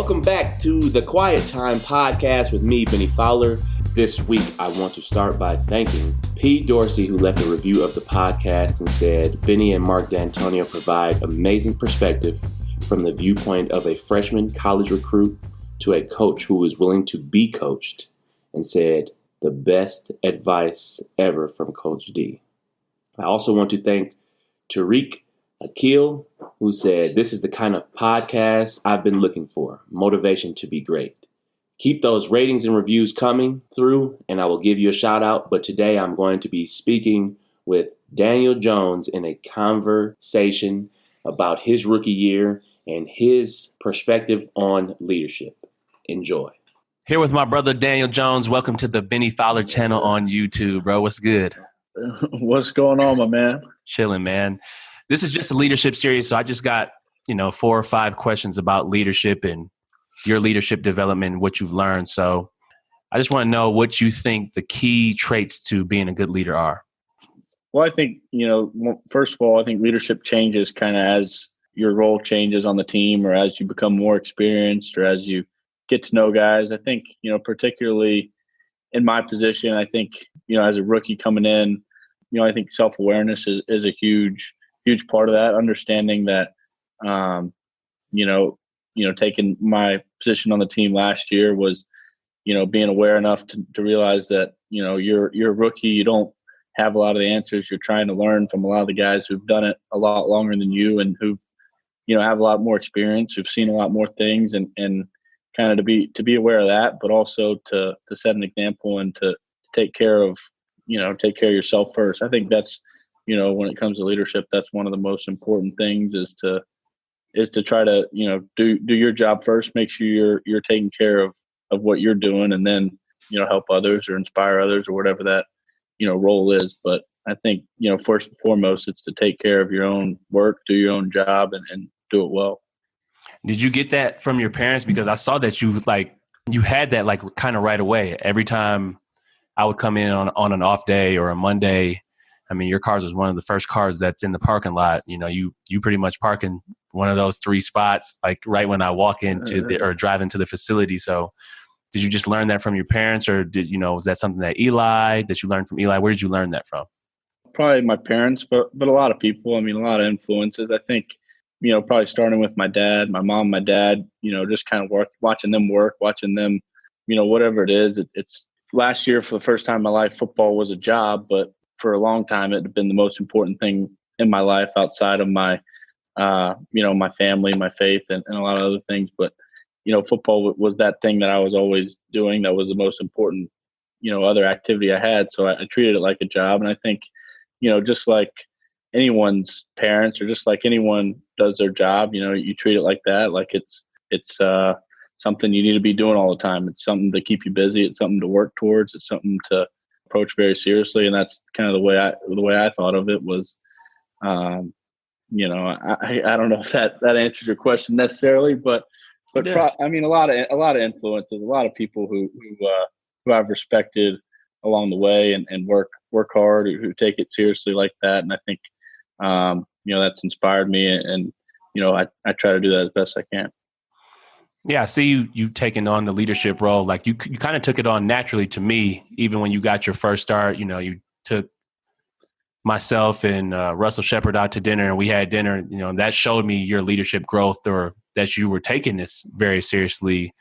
Welcome back to the Quiet Time podcast with me, Benny Fowler. This week, I want to start by thanking Pete Dorsey, who left a review of the podcast and said, Benny and Mark D'Antonio provide amazing perspective from the viewpoint of a freshman college recruit to a coach who is willing to be coached, and said, the best advice ever from Coach D. I also want to thank Tariq Akil, who said, this is the kind of podcast I've been looking for, motivation to be great. Keep those ratings and reviews coming through, and I will give you a shout out. But today I'm going to be speaking with Daniel Jones in a conversation about his rookie year and his perspective on leadership. Enjoy. Here with my brother Daniel Jones. Welcome to the Benny Fowler channel on YouTube, bro. What's good? What's going on, my man? Chilling, man. This is just a leadership series, so I just got, 4 or 5 questions about leadership and your leadership development, what you've learned. So I just want to know what you think the key traits to being a good leader are. Well, I think, first of all, I think leadership changes kind of as your role changes on the team or as you become more experienced or as you get to know guys. I think, particularly in my position, I think, as a rookie coming in, I think self-awareness is a huge part of that, understanding that, taking my position on the team last year was, being aware enough to realize that, you're a rookie. You don't have a lot of the answers. You're trying to learn from a lot of the guys who've done it a lot longer than you and who've, have a lot more experience, who've seen a lot more things and kind of to be aware of that, but also to set an example and to take care of yourself first. I think that's, when it comes to leadership, that's one of the most important things is to try to, do your job first, make sure you're taking care of what you're doing and then, help others or inspire others or whatever that, role is. But I think, first and foremost, it's to take care of your own work, do your own job and do it well. Did you get that from your parents? Because I saw that you had that kind of right away. Every time I would come in on an off day or a Monday, I mean, your cars was one of the first cars that's in the parking lot. You pretty much park in one of those 3 spots, like right when I walk into or drive into the facility. So did you just learn that from your parents or was that something that you learned from Eli? Where did you learn that from? Probably my parents, but a lot of people, a lot of influences. I think, probably starting with my dad, my mom, my dad, just kind of watching them work, watching them, whatever it is. It's last year for the first time in my life, football was a job, but for a long time, it had been the most important thing in my life outside of my, my family, my faith, and a lot of other things. But, football was that thing that I was always doing. That was the most important, other activity I had. So I treated it like a job. And I think, just like anyone's parents or just like anyone does their job, you treat it like that. Like it's something you need to be doing all the time. It's something to keep you busy. It's something to work towards. It's something to approach very seriously. And that's kind of the way I thought of it was, I don't know if that answers your question necessarily, but a lot of influences, a lot of people who I've respected along the way and work hard, who take it seriously like that. And I think, that's inspired me and I try to do that as best I can. Yeah, I see you taking on the leadership role. Like you kind of took it on naturally to me, even when you got your first start. You took myself and Russell Shepard out to dinner and we had dinner, and that showed me your leadership growth or that you were taking this very seriously.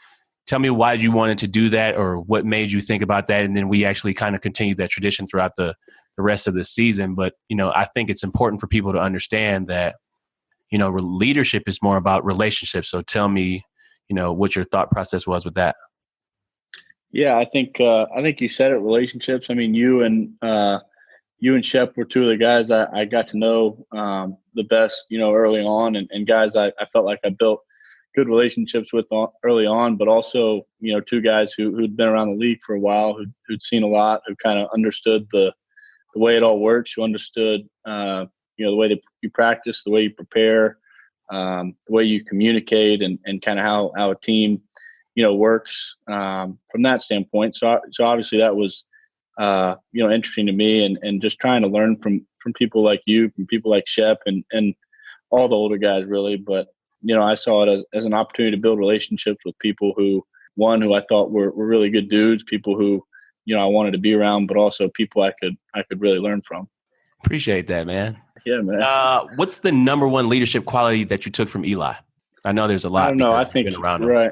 Tell me why you wanted to do that or what made you think about that. And then we actually kind of continued that tradition throughout the rest of the season. But, I think it's important for people to understand that, leadership is more about relationships. So tell me, what your thought process was with that. Yeah, I think you said it, relationships. You and Shep were 2 of the guys I got to know the best, early on and guys I felt like I built good relationships with early on, but also, 2 guys who'd been around the league for a while, who'd seen a lot, who kind of understood the way it all works, who understood, the way that you practice, the way you prepare, the way you communicate and kind of how a team, works from that standpoint. So obviously that was, interesting to me and just trying to learn from people like you, from people like Shep and all the older guys really. But I saw it as an opportunity to build relationships with people who I thought were really good dudes, people who, I wanted to be around, but also people I could really learn from. Appreciate that, man. Yeah, man. What's the number one leadership quality that you took from Eli? I know there's a lot. I don't know. I think, you've been around him. Right.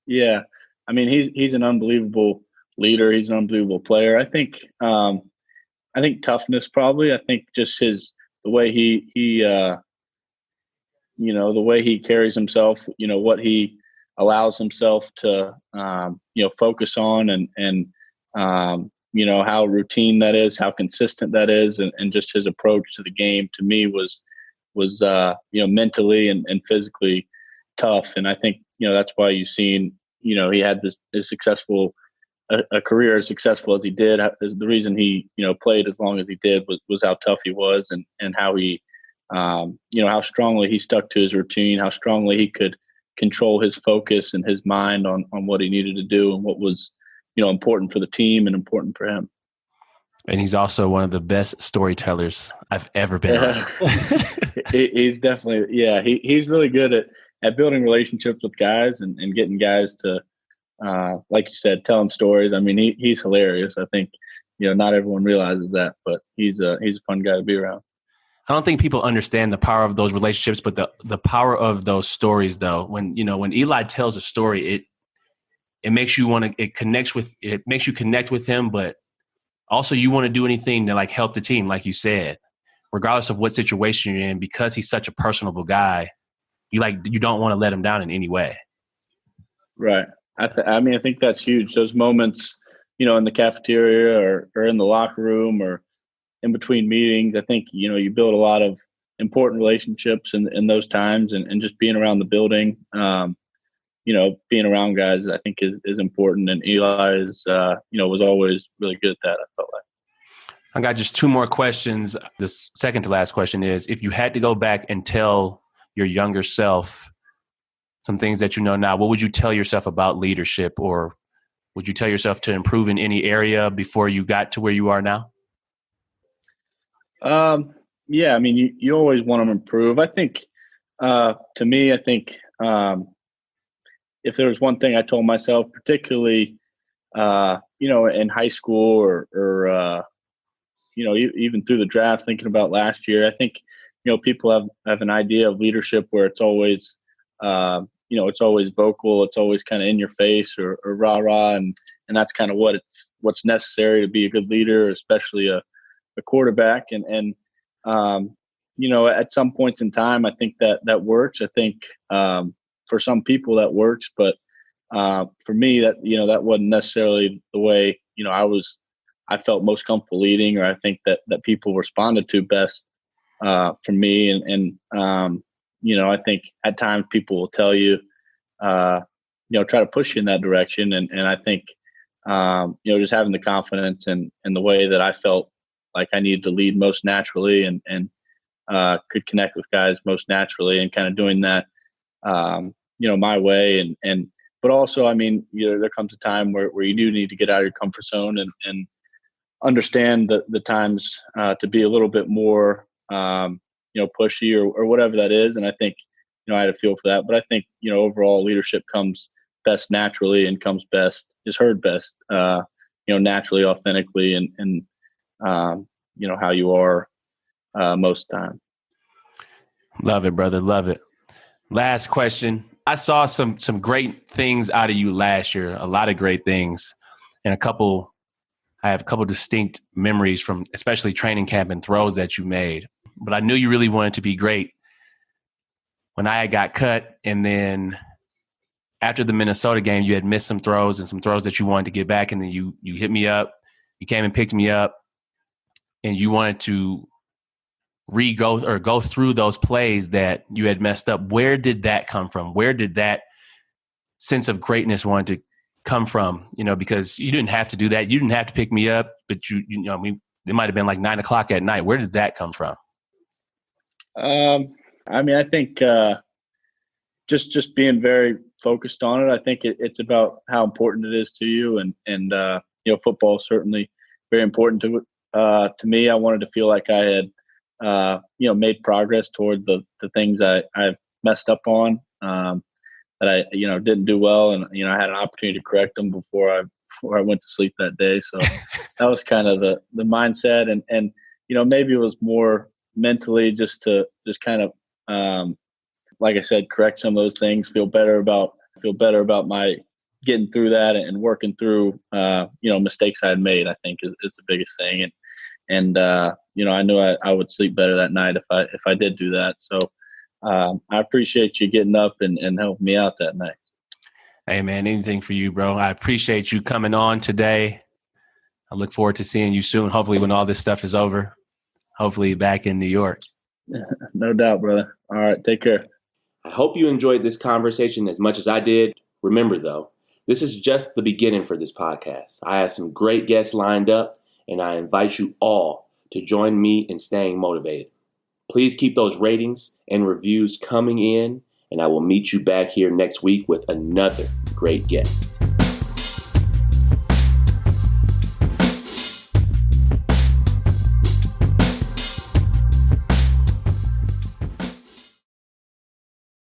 Yeah. I mean, he's an unbelievable leader. He's an unbelievable player. I think toughness, probably. I think just the way the way he carries himself, what he allows himself to, focus on and how routine that is, how consistent that is, and just his approach to the game to me was mentally and physically tough. And I think, that's why you've seen, he had this successful a career as successful as he did. The reason he, played as long as he did was how tough he was and how he, how strongly he stuck to his routine, how strongly he could control his focus and his mind on what he needed to do and what was, important for the team and important for him. And he's also one of the best storytellers I've ever been around. He's definitely, he's really good at building relationships with guys and getting guys to, like you said, telling stories. I mean, he's hilarious. I think, not everyone realizes that, but he's a fun guy to be around. I don't think people understand the power of those relationships, but the power of those stories, though, when Eli tells a story, it makes you makes you connect with him, but also you want to do anything to like help the team, like you said, regardless of what situation you're in, because he's such a personable guy. You don't want to let him down in any way. Right. I think that's huge. Those moments, in the cafeteria or in the locker room or in between meetings, I think, you build a lot of important relationships in those times and just being around the building, being around guys, I think is important. And Eli is, was always really good at that, I felt like. I got just two more questions. This second to last question is, if you had to go back and tell your younger self some things that you know now, what would you tell yourself about leadership, or would you tell yourself to improve in any area before you got to where you are now? Yeah, I mean, you always want to improve. I think, to me, if there was one thing I told myself, particularly, in high school or even through the draft, thinking about last year, I think, people have an idea of leadership where it's always, it's always vocal, it's always kind of in your face or rah-rah. And that's kind of what's necessary to be a good leader, especially a quarterback. And at some points in time, I think that works. I think, for some people that works, but for me, that wasn't necessarily the way I felt most comfortable leading, or I think that people responded to best for me. And I think at times people will tell you, try to push you in that direction. And I think just having the confidence and the way that I felt like I needed to lead most naturally and could connect with guys most naturally, and kind of doing that. My way but also, I mean, there comes a time where you do need to get out of your comfort zone and understand the times to be a little bit more, pushy or whatever that is. And I think, I had a feel for that, but I think, overall leadership comes best naturally and is heard best, naturally, authentically, and how you are most time. Love it, brother. Love it. Last question. I saw some great things out of you last year, a lot of great things, and I have a couple distinct memories from especially training camp and throws that you made. But I knew you really wanted to be great when I got cut. And then after the Minnesota game, you had missed some throws that you wanted to get back. And then you hit me up. You came and picked me up, and you wanted to go through those plays that you had messed up. Where did that come from? Where did that sense of greatness want to come from? Because you didn't have to do that. You didn't have to pick me up, but it might have been like 9:00 at night. Where did that come from? I think just being very focused on it. I think it's about how important it is to you, and football is certainly very important to me. I wanted to feel like I had made progress toward the things I've messed up on that I didn't do well, and I had an opportunity to correct them before I went to sleep that day. So that was kind of the mindset, and maybe it was more mentally just kind of like I said, correct some of those things, feel better about my getting through that and working through mistakes I had made. I think is the biggest thing, and I knew I would sleep better that night if I did do that. So I appreciate you getting up and helping me out that night. Hey man, anything for you, bro. I appreciate you coming on today. I look forward to seeing you soon. Hopefully when all this stuff is over, hopefully back in New York. No doubt, brother. All right. Take care. I hope you enjoyed this conversation as much as I did. Remember, though, this is just the beginning for this podcast. I have some great guests lined up, and I invite you all to join me in staying motivated. Please keep those ratings and reviews coming in, and I will meet you back here next week with another great guest.